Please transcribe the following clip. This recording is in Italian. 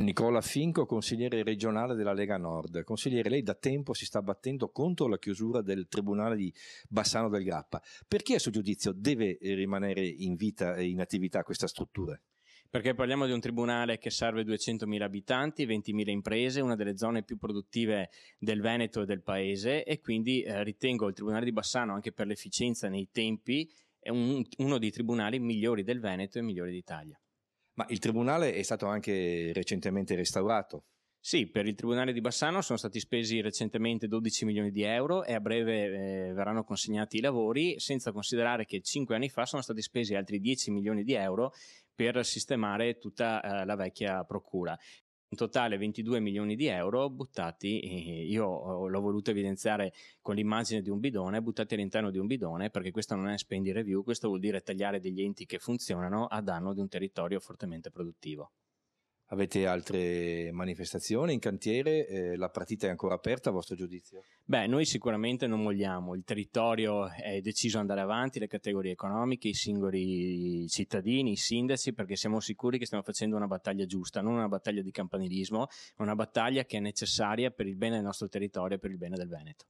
Nicola Finco, consigliere regionale della Lega Nord. Consigliere, lei da tempo si sta battendo contro la chiusura del Tribunale di Bassano del Grappa. Perché a suo giudizio deve rimanere in vita e in attività questa struttura? Perché parliamo di un tribunale che serve 200.000 abitanti, 20.000 imprese, una delle zone più produttive del Veneto e del paese, e quindi ritengo il Tribunale di Bassano, anche per l'efficienza nei tempi, è uno dei tribunali migliori del Veneto e migliori d'Italia. Ma il Tribunale è stato anche recentemente restaurato. Sì, per il Tribunale di Bassano sono stati spesi recentemente 12 milioni di euro e a breve verranno consegnati i lavori, senza considerare che 5 anni fa sono stati spesi altri 10 milioni di euro per sistemare tutta la vecchia procura. In totale 22 milioni di euro buttati, io l'ho voluto evidenziare con l'immagine di un bidone, buttati all'interno di un bidone, perché questo non è spending review, questo vuol dire tagliare degli enti che funzionano a danno di un territorio fortemente produttivo. Avete altre manifestazioni in cantiere? La partita è ancora aperta a vostro giudizio? Beh, noi sicuramente non molliamo, il territorio è deciso ad andare avanti, le categorie economiche, i singoli cittadini, i sindaci, perché siamo sicuri che stiamo facendo una battaglia giusta, non una battaglia di campanilismo, ma una battaglia che è necessaria per il bene del nostro territorio e per il bene del Veneto.